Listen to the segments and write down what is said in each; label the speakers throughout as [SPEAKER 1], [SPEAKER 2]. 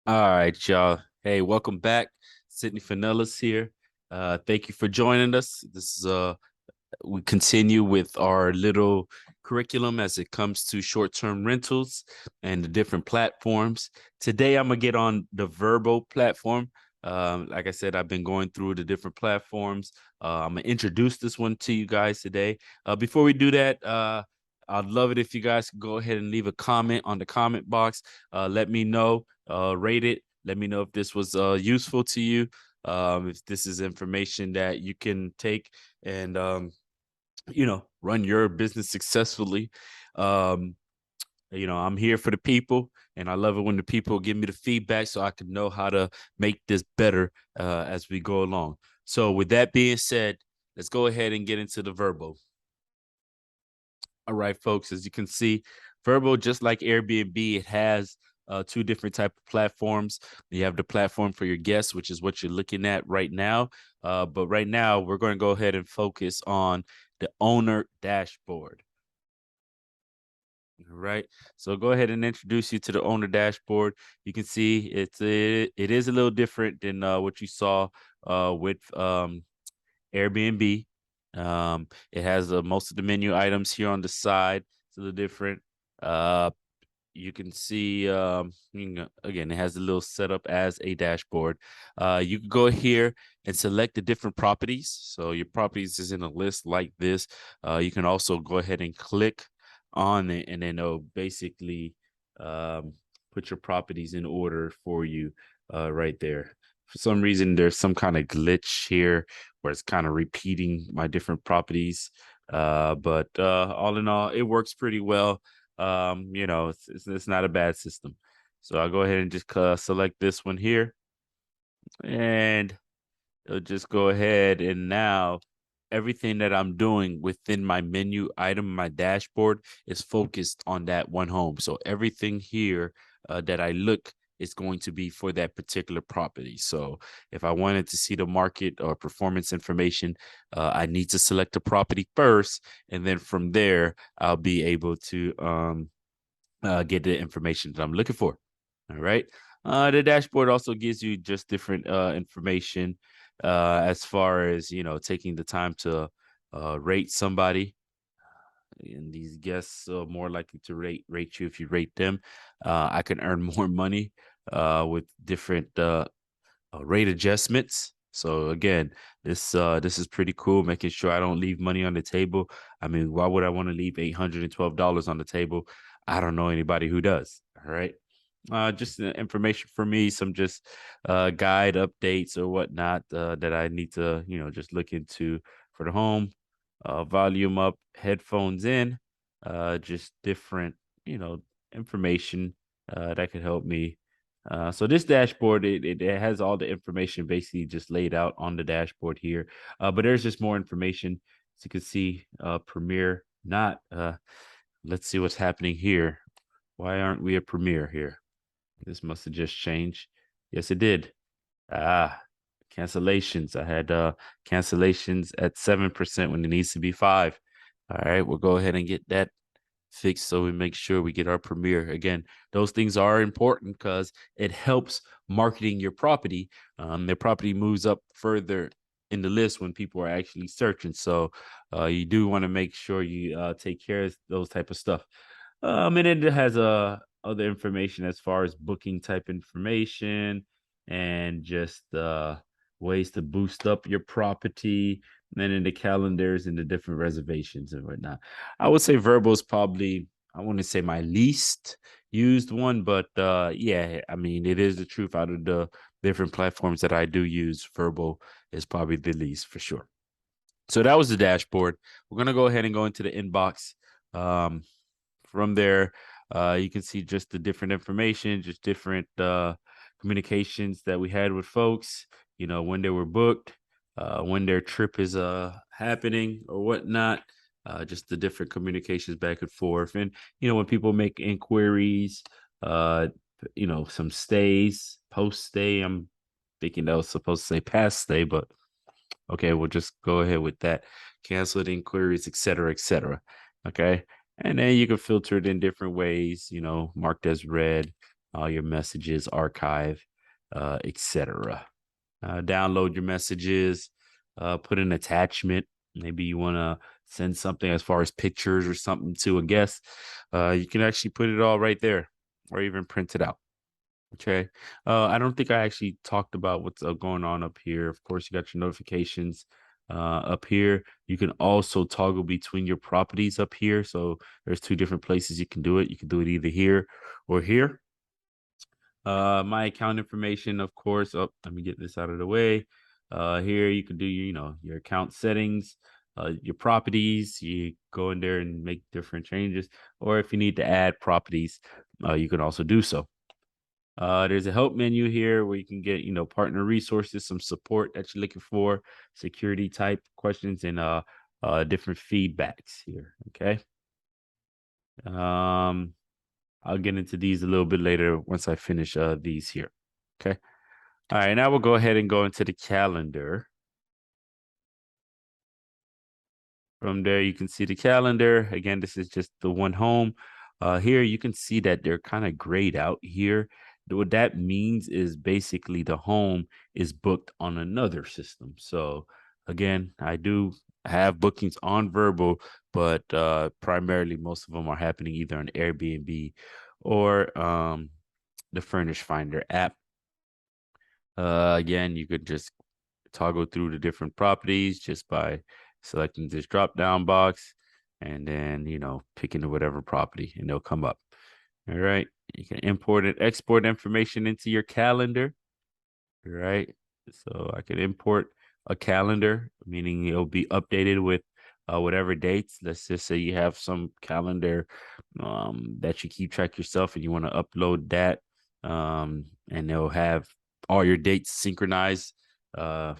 [SPEAKER 1] All right, y'all. Hey, welcome back. Sydney Finellis here. Thank you for joining us. This is we continue with our little curriculum as it comes to short-term rentals and the different platforms. Today, I'm gonna get on the VRBO platform. Like I said, I've been going through the different platforms. I'm gonna introduce this one to you guys today. Before we do that, I'd love it if you guys could go ahead and leave a comment on the comment box. Let me know, rate it. Let me know if this was useful to you. If this is information that you can take and run your business successfully. um I'm here for the people, and I love it when the people give me the feedback so I can know how to make this better as we go along. So with that being said, let's go ahead and get into the VRBO. All right, folks, as you can see, VRBO, just like Airbnb, it has two different type of platforms. You have the platform for your guests, which is what you're looking at right now. But right now, we're going to go ahead and focus on the owner dashboard. All right. So go ahead and introduce you to the owner dashboard. You can see it is a little different than what you saw with Airbnb. It has most of the menu items here on the side. It's a little different. Uh, you can see again, it has a little setup as a dashboard. You can go here and select the different properties. So your properties is in a list like this. You can also go ahead and click on it, and then it'll basically um, put your properties in order for you right there. For some reason, there's some kind of glitch here where it's kind of repeating my different properties. But all in all, it works pretty well. It's not a bad system. So I'll go ahead and just select this one here, and it'll just go ahead, and now everything that I'm doing within my menu item, my dashboard, is focused on that one home. So everything here that I look is going to be for that particular property. So if I wanted to see the market or performance information, I need to select the property first, and then from there, I'll be able to get the information that I'm looking for. All right. The dashboard also gives you just different information as far as, taking the time to rate somebody. And these guests are more likely to rate you if you rate them. I can earn more money with different rate adjustments. So again, this is pretty cool, making sure I don't leave money on the table. I mean, why would I want to leave $812 on the table? I don't know anybody who does. All right. Just information for me, some just guide updates or whatnot that I need to, just look into for the home. Volume up, headphones in, just different, you know, information that could help me. So this dashboard, it has all the information basically just laid out on the dashboard here. But there's just more information. As you can see, Premiere, not, let's see what's happening here. Why aren't we a Premiere here? This must have just changed. Yes, it did. Ah, cancellations. I had cancellations at 7% when it needs to be 5. All right, we'll go ahead and get that fixed so we make sure we get our premiere. Again, those things are important because it helps marketing your property. Their property moves up further in the list when people are actually searching. So you do want to make sure you take care of those type of stuff. And it has other information as far as booking type information and just ways to boost up your property, and then in the calendars and the different reservations and whatnot. I would say VRBO is probably, I want to say, my least used one, but yeah, I mean, it is the truth. Out of the different platforms that I do use, VRBO is probably the least for sure. So that was the dashboard. We're gonna go ahead and go into the inbox. Um, from there, you can see just the different information, just different communications that we had with folks, when they were booked, when their trip is happening or whatnot, just the different communications back and forth. And, when people make inquiries, uh, some stays, post stay, I'm thinking that was supposed to say past stay, but okay, we'll just go ahead with that. Canceled inquiries, et cetera, et cetera. Okay. And then you can filter it in different ways, marked as red. all your messages, archive, etc. Download your messages, put an attachment. Maybe you want to send something as far as pictures or something to a guest. You can actually put it all right there or even print it out. Okay. I don't think I actually talked about what's going on up here. Of course, you got your notifications up here. You can also toggle between your properties up here. So there's two different places you can do it. You can do it either here or here. My account information, of course. Oh, let me get this out of the way. Here you can do your account settings, your properties. You go in there and make different changes, or if you need to add properties, you can also do so. There's a help menu here where you can get, partner resources, some support that you're looking for, security type questions, and different feedbacks here. Okay. I'll get into these a little bit later once I finish these here. Okay. All right. Now we'll go ahead and go into the calendar. From there, you can see the calendar. Again, this is just the one home. Here, you can see that they're kind of grayed out here. What that means is basically the home is booked on another system. So, again, I do have bookings on VRBO, but primarily most of them are happening either on Airbnb or the Furnish Finder app. Again, you could just toggle through the different properties just by selecting this drop down box and then, picking whatever property and they'll come up. All right. You can import and export information into your calendar. All right. So I can import a calendar, meaning it'll be updated with whatever dates. Let's just say you have some calendar that you keep track yourself and you want to upload that. And they'll have all your dates synchronized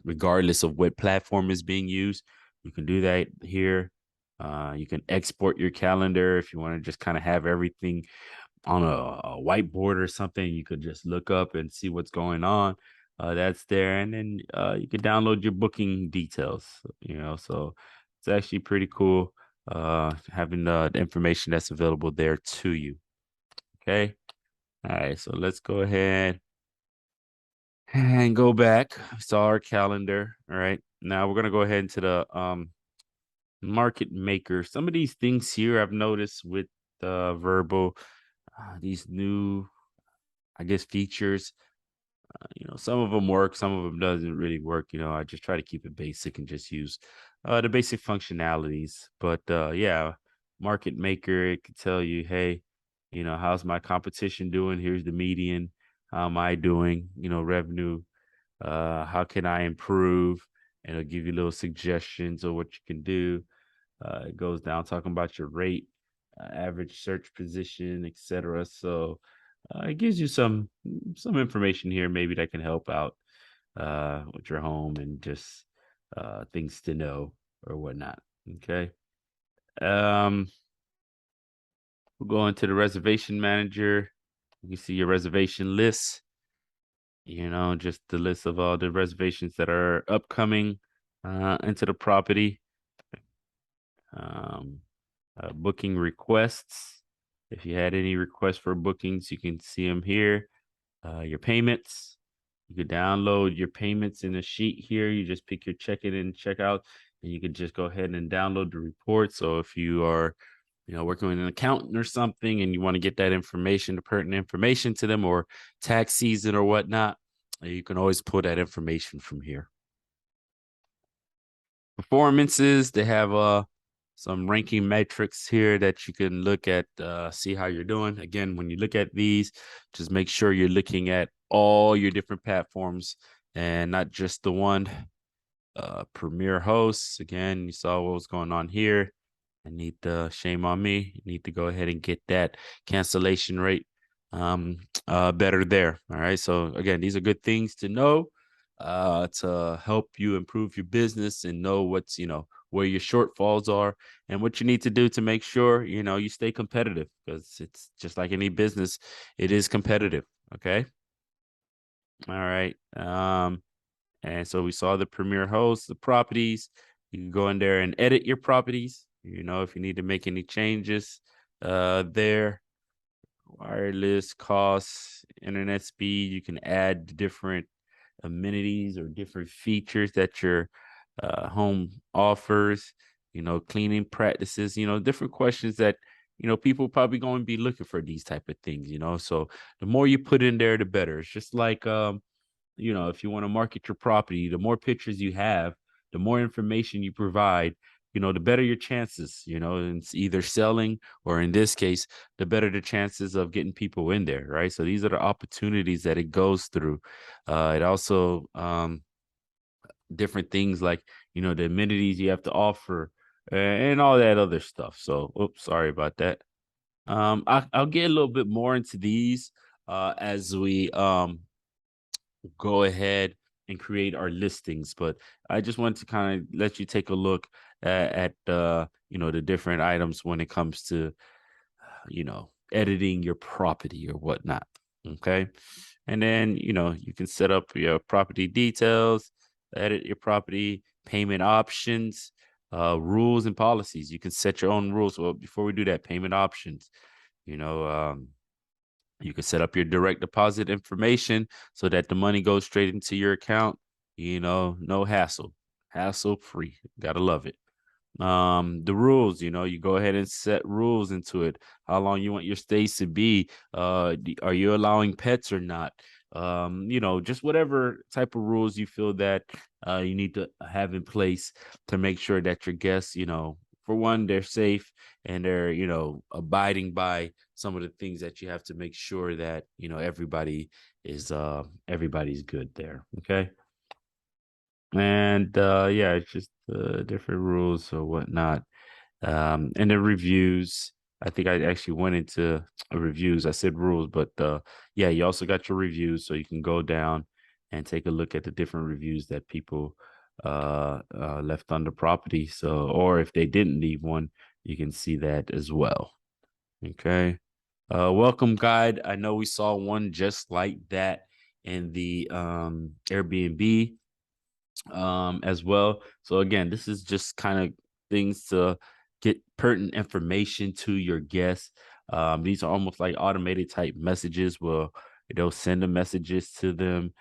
[SPEAKER 1] regardless of what platform is being used. You can do that here. You can export your calendar if you want to just kind of have everything on a whiteboard or something. You could just look up and see what's going on. That's there. And then you can download your booking details, so it's actually pretty cool having the information that's available there to you. Okay. All right. So let's go ahead and go back. Saw our calendar. All right. Now we're gonna go ahead into the market maker. Some of these things here I've noticed with VRBO, these new, I guess, features. Some of them work, some of them doesn't really work. I just try to keep it basic and just use the basic functionalities. But yeah, market maker, it could tell you, hey, how's my competition doing? Here's the median. How am I doing? Revenue. How can I improve? And it'll give you little suggestions of what you can do. It goes down talking about your rate, average search position, etc. So it gives you some information here maybe that can help out with your home and just things to know or whatnot. Okay. We'll go into the reservation manager. You can see your reservation list. Just the list of all the reservations that are upcoming into the property. Booking requests. If you had any requests for bookings, you can see them here. Your payments. You could download your payments in a sheet here. You just pick your check-in and check-out, and you can just go ahead and download the report. So if you are, working with an accountant or something and you want to get that information, the pertinent information to them, or tax season or whatnot, you can always pull that information from here. Performances, they have some ranking metrics here that you can look at, see how you're doing. Again, when you look at these, just make sure you're looking at all your different platforms and not just the one. Premier hosts, again, you saw what was going on here. I need to, shame on me, you need to go ahead and get that cancellation rate better there. All right. So again, these are good things to know to help you improve your business and know what's, where your shortfalls are and what you need to do to make sure, you stay competitive, because it's just like any business, it is competitive. Okay. All right. And so we saw the premier host, the properties. You can go in there and edit your properties, if you need to make any changes there. wireless costs, internet speed. You can add different amenities or different features that your home offers. Cleaning practices. Different questions that people probably going to be looking for these type of things. So the more you put in there, the better. It's just like if you want to market your property, the more pictures you have, the more information you provide, the better your chances, and it's either selling or in this case, the better the chances of getting people in there, right? So these are the opportunities that it goes through. It also different things like, the amenities you have to offer and all that other stuff. So, oops, sorry about that. I'll get a little bit more into these as we go ahead and create our listings. But I just wanted to kind of let you take a look at the different items when it comes to editing your property or whatnot. Okay. And then, you can set up your property details, edit your property, payment options, rules and policies. You can set your own rules. Well, before we do that, payment options, you know, um, you can set up your direct deposit information so that the money goes straight into your account. No hassle, hassle free. Gotta love it. The rules, you go ahead and set rules into it. How long you want your stays to be? Are you allowing pets or not? Just whatever type of rules you feel that you need to have in place to make sure that your guests, for one, they're safe and they're, abiding by some of the things that you have to make sure that, everybody's good there. Okay. And yeah, it's just different rules or whatnot. And the reviews. I think I actually went into reviews. I said rules, but yeah, you also got your reviews, so you can go down and take a look at the different reviews that people left on the property. So, or if they didn't leave one, you can see that as well. Okay. Welcome guide. I know we saw one just like that in the Airbnb as well. So again, this is just kind of things to get pertinent information to your guests. These are almost like automated type messages where they'll send the messages to them,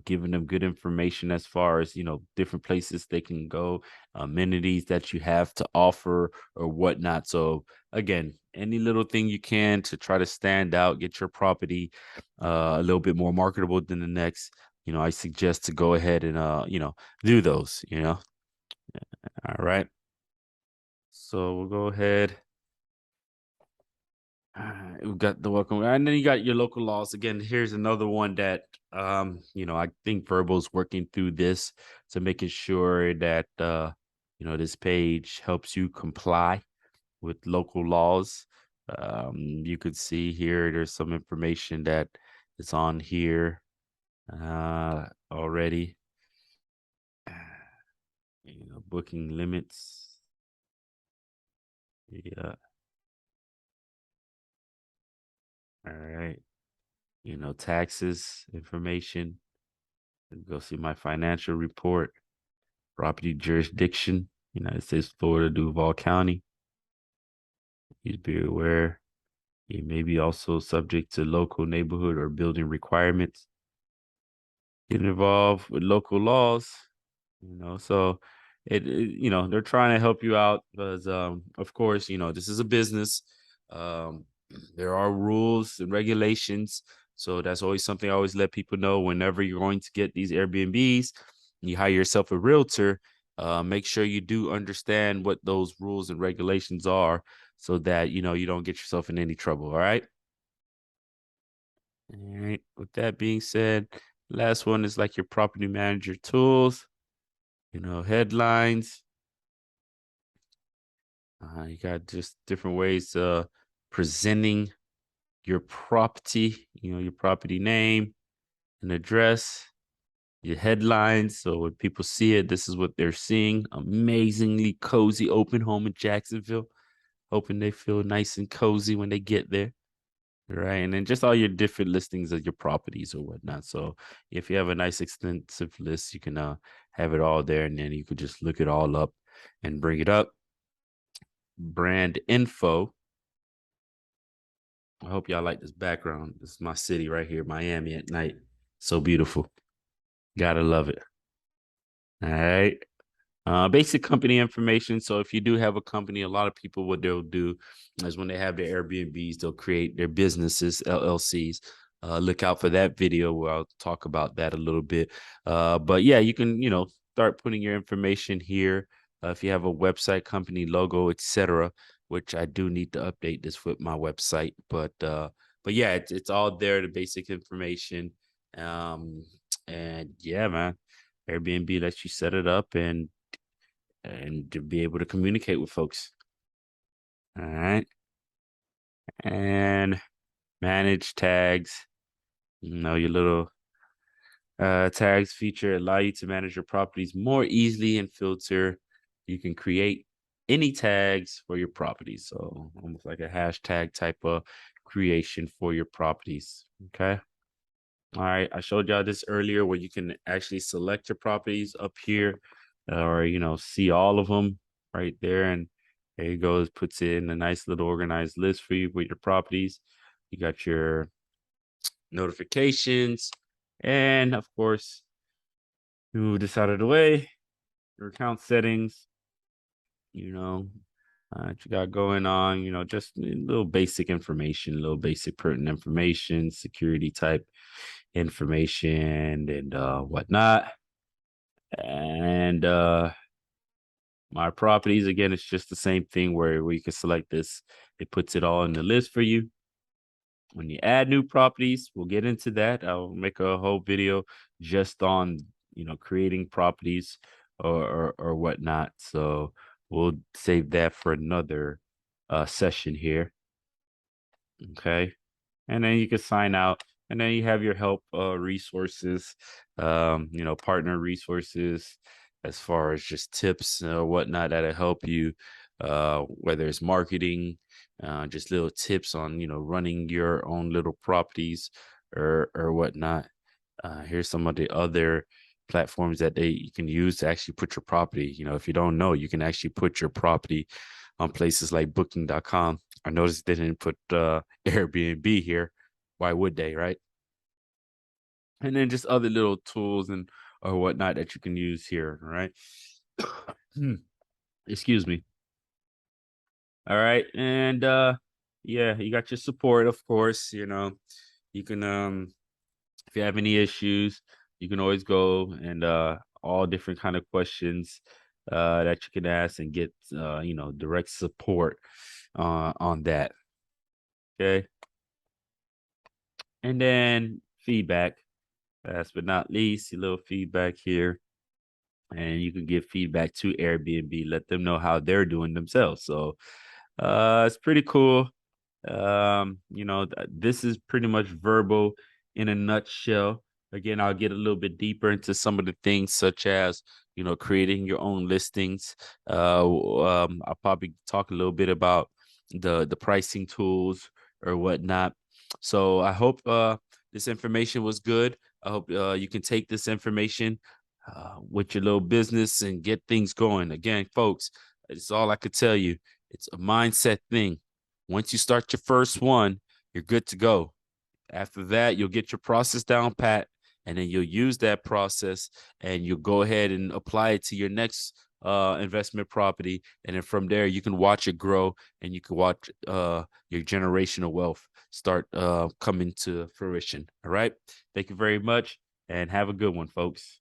[SPEAKER 1] giving them good information as far as different places they can go, amenities that you have to offer or whatnot. So again, any little thing you can to try to stand out, get your property a little bit more marketable than the next. I suggest to go ahead and do those. All right. So we'll go ahead. We've got the welcome, and then you got your local laws. Again, here's another one that I think VRBO is working through this to making sure that this page helps you comply with local laws. You could see here there's some information that is on here already. Booking limits. Yeah. All right. Taxes information. Go see my financial report. Property jurisdiction. United States, Florida, Duval County. Please be aware. You may be also subject to local neighborhood or building requirements. Get involved with local laws. So they're trying to help you out because of course this is a business. um there are rules and regulations, so that's always something I always let people know whenever you're going to get these Airbnbs, you hire yourself a realtor. Make sure you do understand what those rules and regulations are so that you don't get yourself in any trouble. All right, with that being said, last one is like your property manager tools. Headlines. You got just different ways presenting your property, your property name and address, your headlines. So when people see it, this is what they're seeing. Amazingly cozy open home in Jacksonville. Hoping they feel nice and cozy when they get there. Right. And then just all your different listings of your properties or whatnot. So if you have a nice extensive list, you can have it all there, and then you could just look it all up and bring it up. Brand info. I hope y'all like this background. This is my city right here, Miami at night. So beautiful. Gotta love it. All right. Basic company information. So if you do have a company, a lot of people, what they'll do is when they have their Airbnbs, they'll create their businesses, LLCs. Look out for that video where I'll talk about that a little bit. But yeah, you can, start putting your information here. If you have a website, company logo, etc., which I do need to update this with my website. But yeah, it's all there, the basic information. And yeah, man, Airbnb lets you set it up and to be able to communicate with folks. All right. And manage tags. Your little tags feature allow you to manage your properties more easily and filter. You can create any tags for your properties. So almost like a hashtag type of creation for your properties. Okay. All right, I showed y'all this earlier where you can actually select your properties up here or, see all of them right there. And there you go. It puts it in a nice little organized list for you with your properties. You got your notifications. And of course, move this out of the way. Your account settings, you know, what you got going on, just a little basic information, a little basic pertinent information, security type information and whatnot. And my properties, again, it's just the same thing where you can select this. It puts it all in the list for you. When you add new properties, we'll get into that. I'll make a whole video just on, creating properties or whatnot. So we'll save that for another session here. Okay. And then you can sign out, and then you have your help resources, partner resources as far as just tips or whatnot that'll help you, whether it's marketing, just little tips on running your own little properties or whatnot. Here's some of the other platforms that you can use to actually put your property. If you don't know, you can actually put your property on places like booking.com. I noticed they didn't put Airbnb here. Why would they, right? And then just other little tools and or whatnot that you can use here, right? Excuse me. All right. And yeah, you got your support, of course. You can if you have any issues, you can always go and all different kind of questions that you can ask and get direct support on that. Okay. And then feedback. Last but not least, a little feedback here. And you can give feedback to Airbnb, let them know how they're doing themselves. So it's pretty cool. This is pretty much VRBO in a nutshell. Again, I'll get a little bit deeper into some of the things such as, creating your own listings. I'll probably talk a little bit about the pricing tools or whatnot. So I hope this information was good. I hope you can take this information with your little business and get things going. Again, folks, it's all I could tell you. It's a mindset thing. Once you start your first one, you're good to go. After that, you'll get your process down pat, and then you'll use that process and you'll go ahead and apply it to your next investment property. And then from there, you can watch it grow and you can watch your generational wealth start coming to fruition. All right. Thank you very much and have a good one, folks.